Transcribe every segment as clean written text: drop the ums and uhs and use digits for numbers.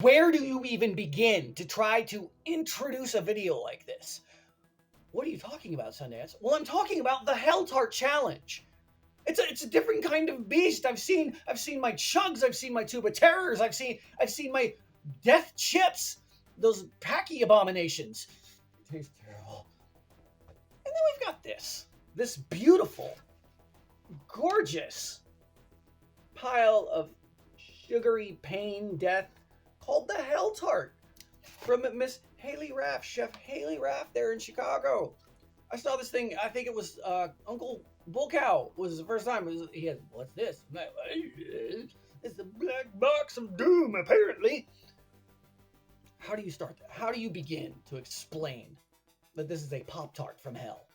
Where do you even begin to try to introduce a video like this? What are you talking about, Sundance? Well, I'm talking about the Helltart challenge. It's a different kind of beast. I've seen my chugs, I've seen my tuba terrors, I've seen my death chips, those packy abominations. It tastes terrible. And then we've got this beautiful, gorgeous pile of sugary pain death called the Helltart from Miss Haley Raff, Chef Haley Raff there in Chicago. I saw this thing. I think it was Uncle Bullcow was the first time. He had, what's this? It's the black box of doom, apparently. How do you start that? How do you begin to explain that this is a Pop-Tart from hell?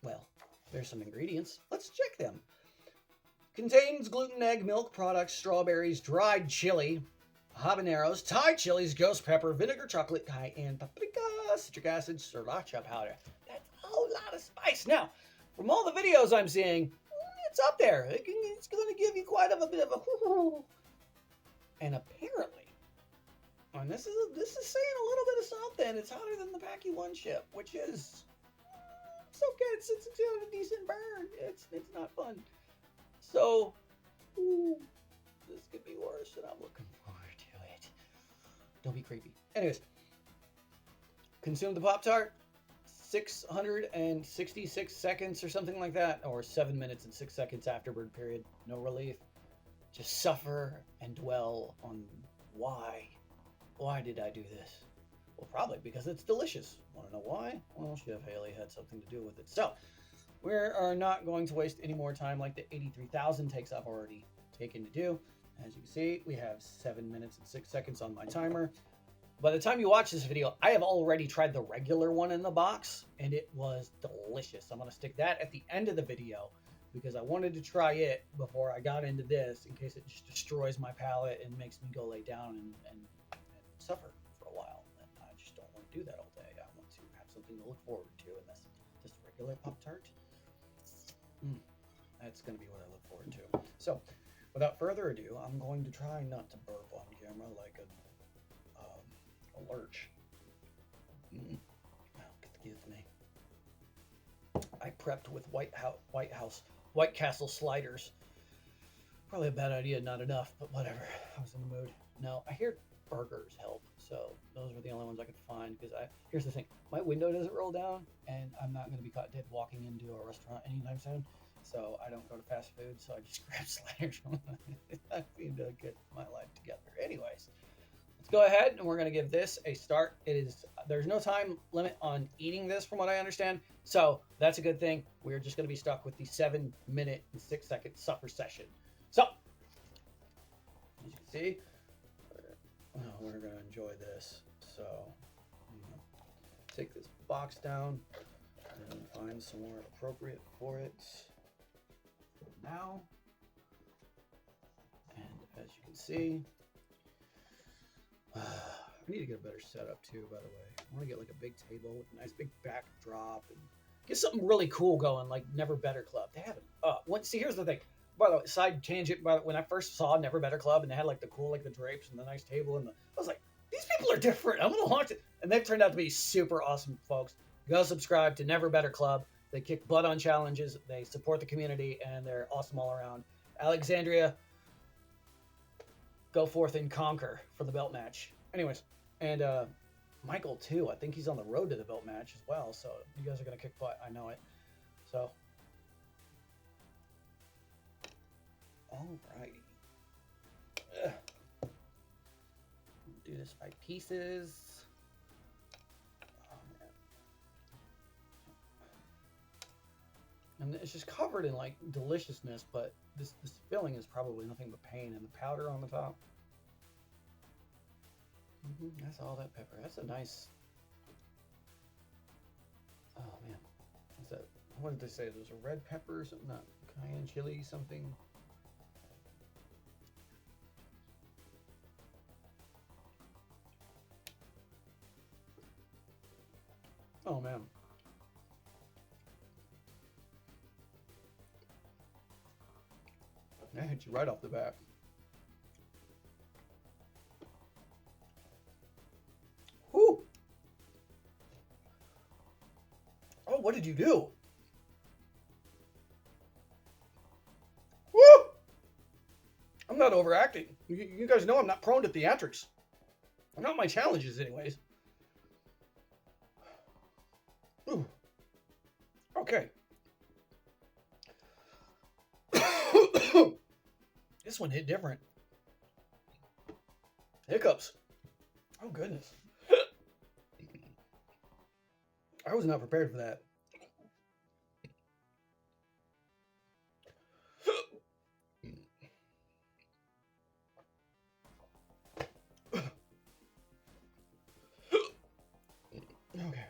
Well, there's some ingredients. Let's check them. Contains gluten, egg, milk products, strawberries, dried chili, habaneros, Thai chilies, ghost pepper, vinegar, chocolate, cayenne, paprika, citric acid, sriracha powder. That's a whole lot of spice. Now, from all the videos I'm seeing, it's up there. It's going to give you quite a bit of a... And apparently, and this is saying a little bit of something. It's hotter than the Packy One chip, which is... It's okay. It's a decent burn. It's not fun. So, this could be worse, and I'm looking forward to it. Don't be creepy. Anyways, consume the Pop-Tart, 666 seconds or something like that, or 7 minutes and 6 seconds afterward period. No relief. Just suffer and dwell on why. Why did I do this? Well, probably because it's delicious. Want to know why? Well, Chef Haley had something to do with it. So, we are not going to waste any more time like the 83,000 takes I've already taken to do. As you can see, we have 7 minutes and 6 seconds on my timer. By the time you watch this video, I have already tried the regular one in the box, and it was delicious. I'm going to stick that at the end of the video because I wanted to try it before I got into this in case it just destroys my palate and makes me go lay down and suffer for a while. And I just don't want to do that all day. I want to have something to look forward to, and that's just regular Pop-Tart. That's going to be what I look forward to. So, without further ado, I'm going to try not to burp on camera like a lurch. Excuse me. I prepped with White Castle sliders. Probably a bad idea, not enough, but whatever. I was in the mood. No, I hear burgers help, so those were the only ones I could find. Because here's the thing: my window doesn't roll down, and I'm not going to be caught dead walking into a restaurant anytime soon. So I don't go to fast food, so I just grab sliders from it. I seem to get my life together. Anyways, let's go ahead and we're going to give this a start. There's no time limit on eating this from what I understand. So that's a good thing. We're just going to be stuck with the 7 minute and 6 second suffer session. So, as you can see, we're going to enjoy this. So, take this box down and find somewhere appropriate for it. Now, and as you can see, I need to get a better setup too, by the way. I want to get like a big table with a nice big backdrop and get something really cool going, like Never Better Club. They have it. See, here's the thing. By the way, side tangent. When I first saw Never Better Club and they had like the cool, like the drapes and the nice table, I was like, these people are different. I'm gonna watch it, and they've turned out to be super awesome folks. Go subscribe to Never Better Club. They kick butt on challenges. They support the community, and they're awesome all around. Alexandria, go forth and conquer for the belt match. Anyways, and Michael too. I think he's on the road to the belt match as well. So you guys are gonna kick butt. I know it. So, alrighty. Do this by pieces. And it's just covered in like deliciousness, but this filling is probably nothing but pain. And the powder on the top. That's all that pepper. That's a nice. Oh man, what's that? What did they say? There's a red pepper or something, not cayenne chili, something. Oh man. That hit you right off the bat. What did you do? Woo! I'm not overacting. You guys know I'm not prone to theatrics. Not my challenges, anyways. Ooh. Okay. This one hit different. Hiccups. Oh, goodness. I was not prepared for that. Okay.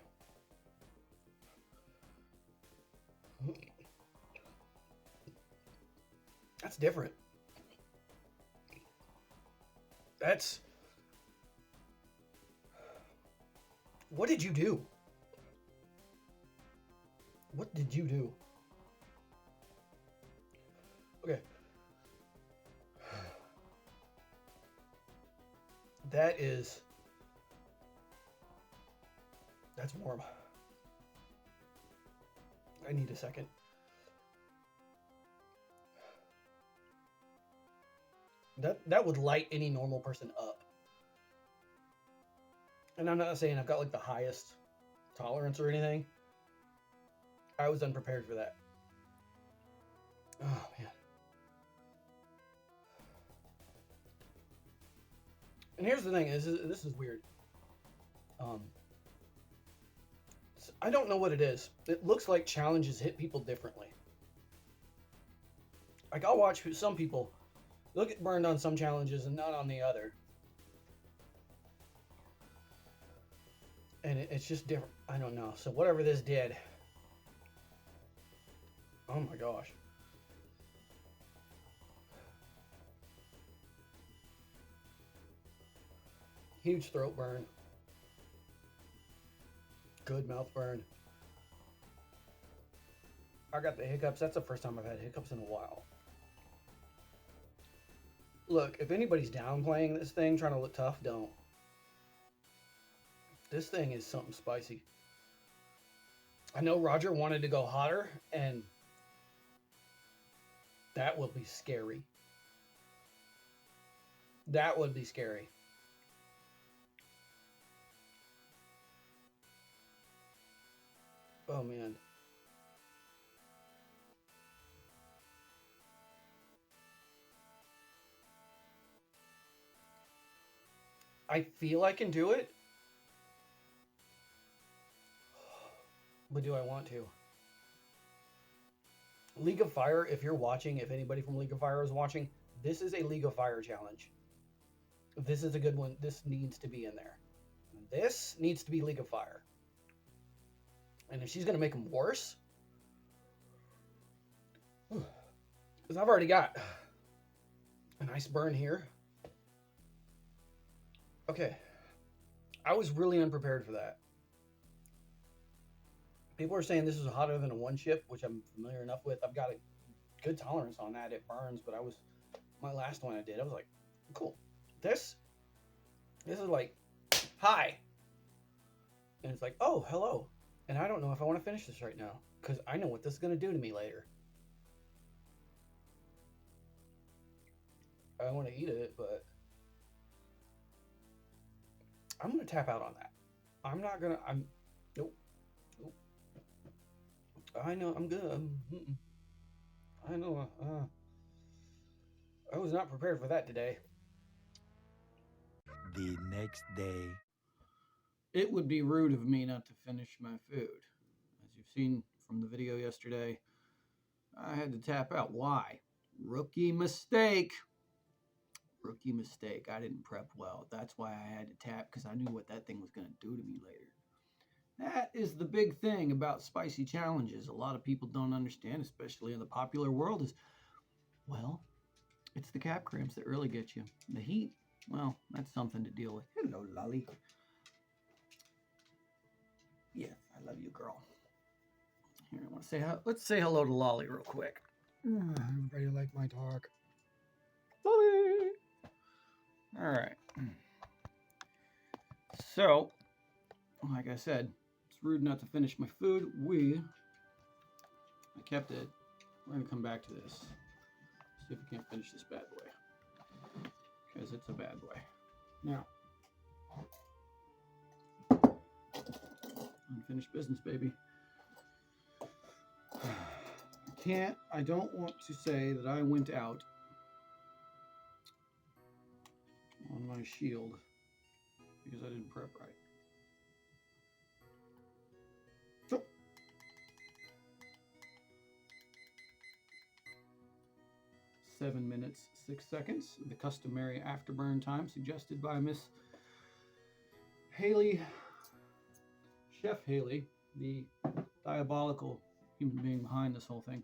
That's different. That's... What did you do? What did you do? Okay. That is... That's warm. I need a second. That would light any normal person up. And I'm not saying I've got like the highest tolerance or anything. I was unprepared for that. Oh, man. And here's the thing, this is weird. I don't know what it is. It looks like challenges hit people differently. Like, I'll watch some people look at burned on some challenges and not on the other. And it's just different. I don't know. So whatever this did. Oh my gosh. Huge throat burn. Good mouth burn. I got the hiccups. That's the first time I've had hiccups in a while. Look, if anybody's downplaying this thing, trying to look tough, don't. This thing is something spicy. I know Roger wanted to go hotter, and that would be scary. That would be scary. Oh, man. I feel I can do it. But do I want to? League of Fire, if you're watching, if anybody from League of Fire is watching, this is a League of Fire challenge. This is a good one. This needs to be in there. This needs to be League of Fire. And if she's going to make them worse, because I've already got a nice burn here. Okay. I was really unprepared for that. People are saying this is hotter than a one chip, which I'm familiar enough with. I've got a good tolerance on that. It burns, but my last one I did, I was like, cool. This is like, hi. And it's like, oh, hello. And I don't know if I want to finish this right now, because I know what this is going to do to me later. I want to eat it, but I'm going to tap out on that. I'm not going to, nope. I know, I'm good. I know, I was not prepared for that today. The next day. It would be rude of me not to finish my food. As you've seen from the video yesterday, I had to tap out. Why? Rookie mistake. Rookie mistake. I didn't prep well. That's why I had to tap, because I knew what that thing was going to do to me later. That is the big thing about spicy challenges. A lot of people don't understand, especially in the popular world, is, well, it's the cap cramps that really get you. The heat, well, that's something to deal with. Hello, Lolly. Yeah, I love you, girl. Here, I want to say, let's say hello to Lolly real quick. Everybody like my talk. Lolly! All right. So, like I said, it's rude not to finish my food. I kept it. We're going to come back to this. See if we can't finish this bad boy. Because it's a bad boy. Now, unfinished business, baby. I don't want to say that I went out on my shield because I didn't prep right. So, 7 minutes, 6 seconds, the customary afterburn time suggested by Miss Haley, Chef Haley, the diabolical human being behind this whole thing.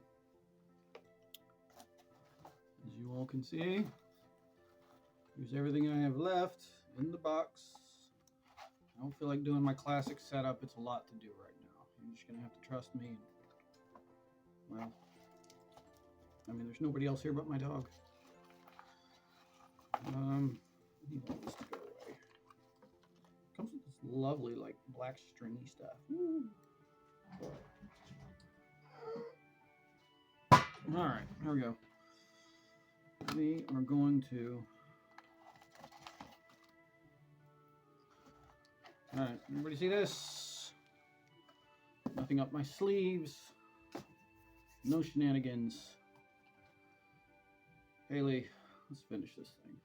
As you all can see, here's everything I have left in the box. I don't feel like doing my classic setup. It's a lot to do right now. You're just going to have to trust me. Well, I mean, there's nobody else here but my dog. I need all this to go away. Comes with this lovely, like, black stringy stuff. Woo. All right, here we go. We are going to... All right, everybody see this? Nothing up my sleeves. No shenanigans. Haley, let's finish this thing.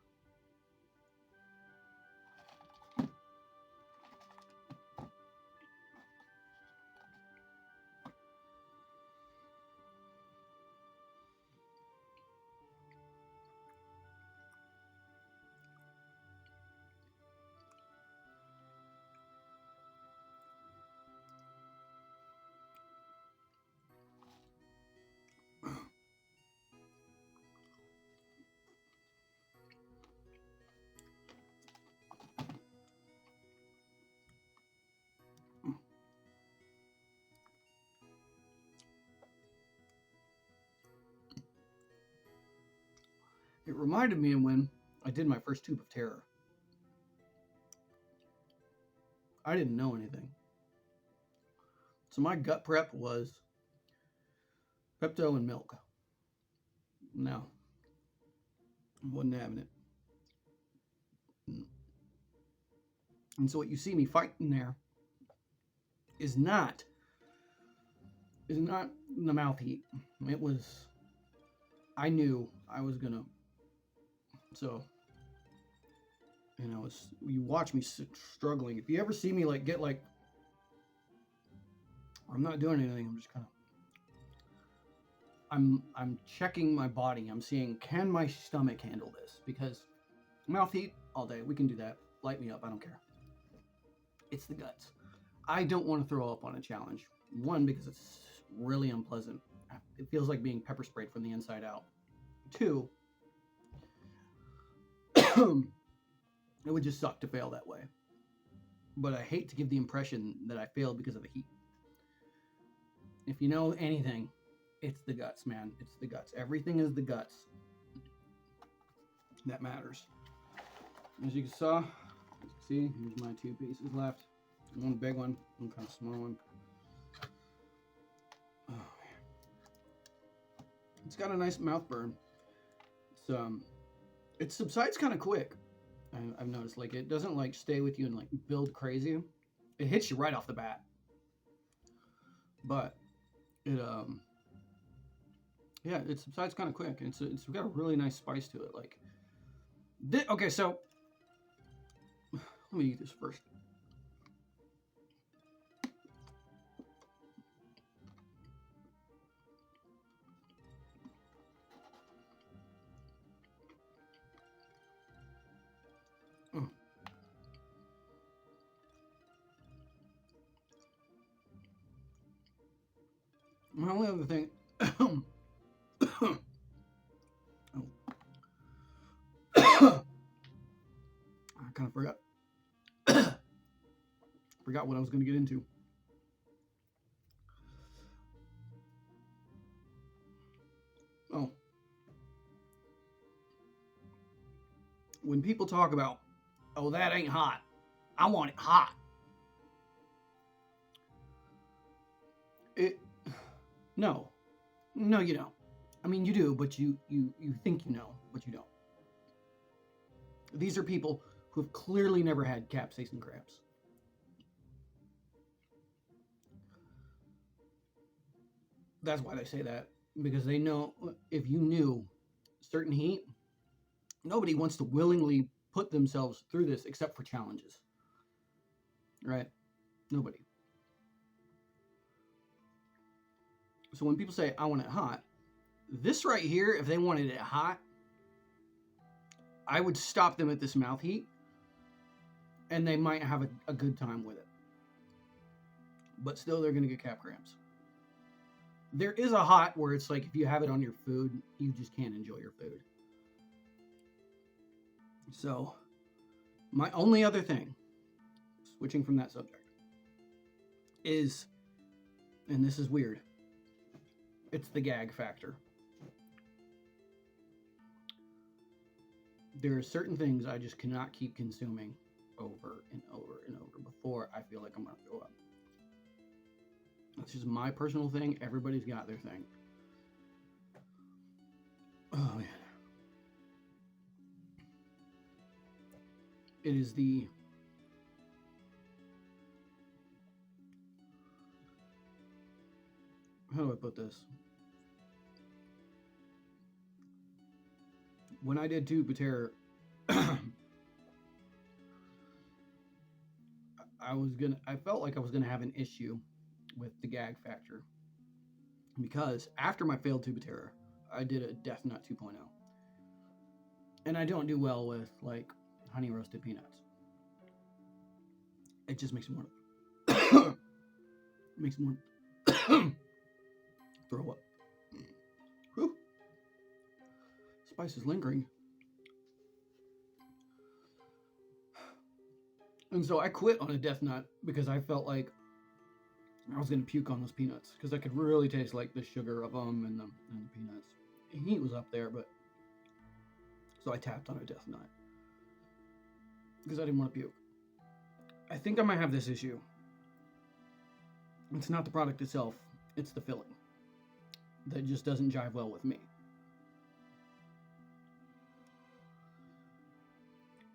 It reminded me of when I did my first tube of terror. I didn't know anything. So my gut prep was Pepto and milk. No, I wasn't having it. And so what you see me fighting there is not the mouth heat. It was, I knew I was gonna, so, you know, you watch me struggling. If you ever see me like get like, I'm not doing anything, I'm just kind of, I'm checking my body. I'm seeing, can my stomach handle this? Because mouth heat all day, we can do that. Light me up, I don't care. It's the guts. I don't want to throw up on a challenge. One, because it's really unpleasant. It feels like being pepper sprayed from the inside out. Two, it would just suck to fail that way. But I hate to give the impression that I failed because of the heat. If you know anything, it's the guts, man. It's the guts. Everything is the guts that matters. As you saw, see, here's my 2 pieces left. One big one, one kind of small one. Oh man, it's got a nice mouth burn. It subsides kind of quick. I've noticed, like, it doesn't like stay with you and like build crazy. It hits you right off the bat, but it yeah, it subsides kind of quick. It's got a really nice spice to it. Like, okay, so let me eat this first. My only other thing, oh. I kind of forgot what I was going to get into. Oh, when people talk about, oh, that ain't hot, I want it hot. It no, no, you don't. I mean, you do, but you think you know, but you don't. These are people who have clearly never had capsaicin cramps. That's why they say that, because they know if you knew certain heat, nobody wants to willingly put themselves through this except for challenges, right? Nobody. So when people say, I want it hot, this right here, if they wanted it hot, I would stop them at this mouth heat and they might have a good time with it. But still, they're going to get cap cramps. There is a hot where it's like if you have it on your food, you just can't enjoy your food. So, my only other thing, switching from that subject, is, and this is weird, it's the gag factor. There are certain things I just cannot keep consuming over and over and over before I feel like I'm going to throw up. That's just my personal thing. Everybody's got their thing. Oh, man. It is the... How do I put this? When I did Tube of Terror, I felt like I was gonna have an issue with the gag factor, because after my failed Tube of Terror, I did a Death Nut 2.0, and I don't do well with like honey roasted peanuts. It just makes me want makes me want throw up. Whew. Spice is lingering. And so I quit on a Death Nut because I felt like I was going to puke on those peanuts, because I could really taste like the sugar of them and the peanuts. The heat was up there, but so I tapped on a Death Nut because I didn't want to puke. I think I might have this issue. It's not the product itself, it's the filling that just doesn't jive well with me.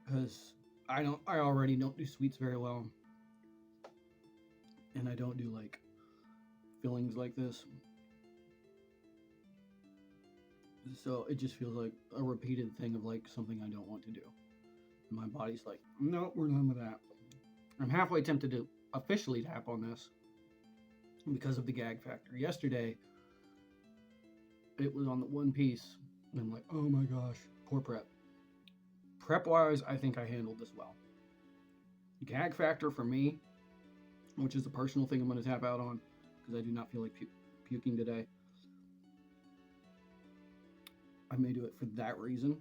Because I already don't do sweets very well. And I don't do like fillings like this. So it just feels like a repeated thing of like something I don't want to do. And my body's like, no, we're done with that. I'm halfway tempted to officially tap on this because of the gag factor. Yesterday, it was on the one piece, and I'm like, oh my gosh, poor prep. Prep-wise, I think I handled this well. Gag factor for me, which is a personal thing I'm going to tap out on, because I do not feel like puking today. I may do it for that reason.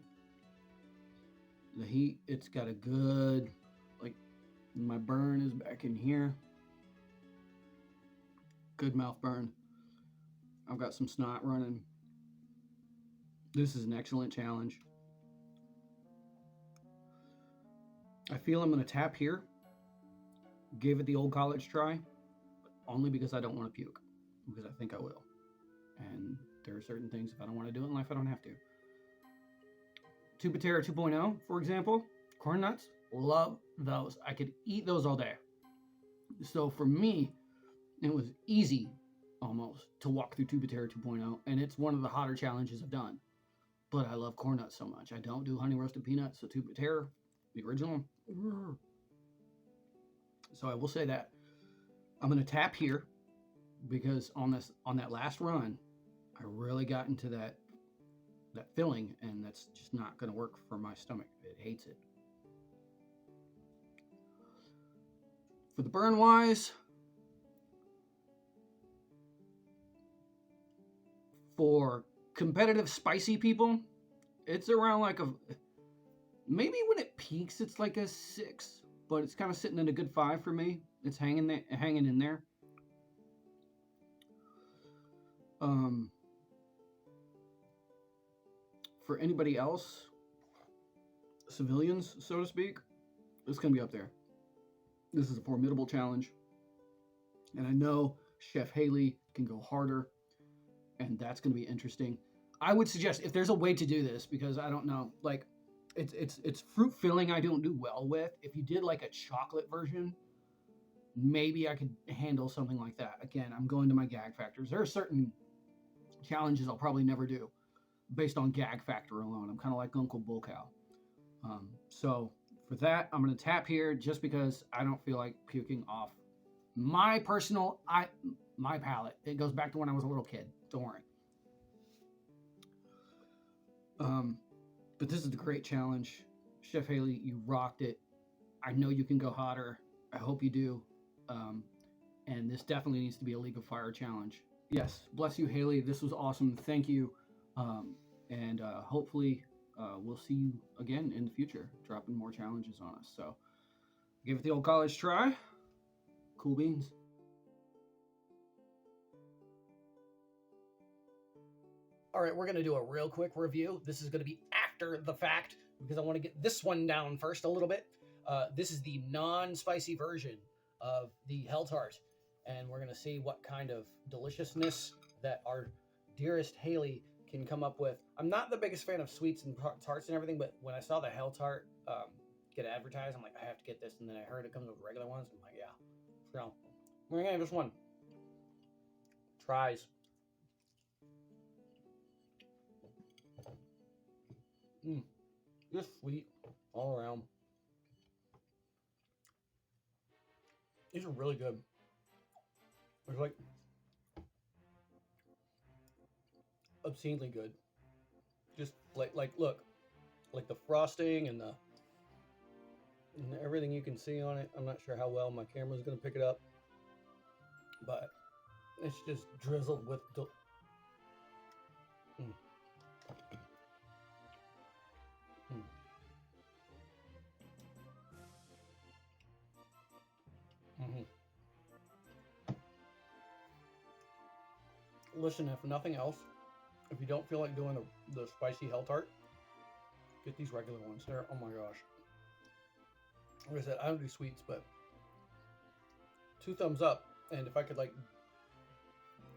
The heat, it's got a good, like, my burn is back in here. Good mouth burn. I've got some snot running. This is an excellent challenge. I feel I'm going to tap here. Gave it the old college try, but only because I don't want to puke, because I think I will. And there are certain things, if I don't want to do it in life, I don't have to. Tube of Terror 2.0, for example, corn nuts, love those. I could eat those all day. So for me, it was easy almost to walk through Tube of Terror 2.0, and it's one of the hotter challenges I've done. But I love corn nuts so much. I don't do honey roasted peanuts, so Tube of Terror, the original. So I will say that I'm going to tap here, because on that last run, I really got into that filling, and that's just not going to work for my stomach. It hates it. For the burn wise, for competitive spicy people, it's around like maybe when it peaks, it's like a 6, but it's kind of sitting at a good 5 for me. It's hanging in there. For anybody else, civilians, so to speak, it's going to be up there. This is a formidable challenge. And I know Chef Haley can go harder, and that's going to be interesting. I would suggest if there's a way to do this, because I don't know, like it's fruit filling I don't do well with. If you did like a chocolate version, maybe I could handle something like that. Again, I'm going to my gag factors. There are certain challenges I'll probably never do based on gag factor alone. I'm kind of like Uncle Bull Cow. So for that, I'm going to tap here just because I don't feel like puking off my personal, my palate. It goes back to when I was a little kid. Don't worry. But this is a great challenge. Chef Haley, you rocked it. I know you can go hotter. I hope you do. And this definitely needs to be a League of Fire challenge. Yes, bless you, Haley. This was awesome. Thank you. And hopefully we'll see you again in the future, dropping more challenges on us. So give it the old college try. Cool beans. All right, we're going to do a real quick review. This is going to be after the fact because I want to get this one down first a little bit. This is the non-spicy version of the Helltart, and we're going to see what kind of deliciousness that our dearest Haley can come up with. I'm not the biggest fan of sweets and tarts and everything, but when I saw the Helltart get advertised, I'm like, I have to get this, and then I heard it comes with regular ones. I'm like, yeah. So we're going to give this one tries. Just sweet all around. These are really good. It's like obscenely good. Just like look, like the frosting and everything you can see on it. I'm not sure how well my camera's gonna pick it up, but it's just drizzled with. Listen, if nothing else, if you don't feel like doing the spicy Helltart, get these regular ones. They're, oh my gosh. Like I said, I don't do sweets, but 2 thumbs up. And if I could like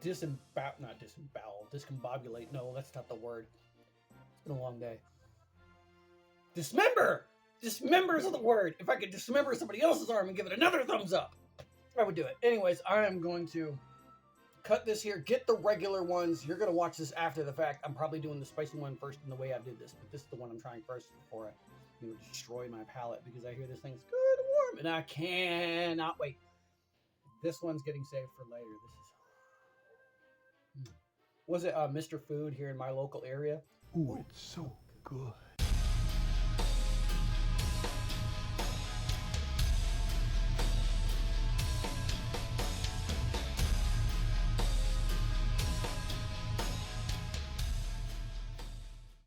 discombobulate. No, that's not the word. It's been a long day. Dismember! Dismember is the word. If I could dismember somebody else's arm and give it another thumbs up, I would do it. Anyways, I am going to cut this here. Get the regular ones. You're going to watch this after the fact. I'm probably doing the spicy one first in the way I did this, but this is the one I'm trying first before I destroy my palate because I hear this thing's good and warm and I cannot wait. This one's getting saved for later. This is... Was it Mr. Food here in my local area? Ooh, it's so good.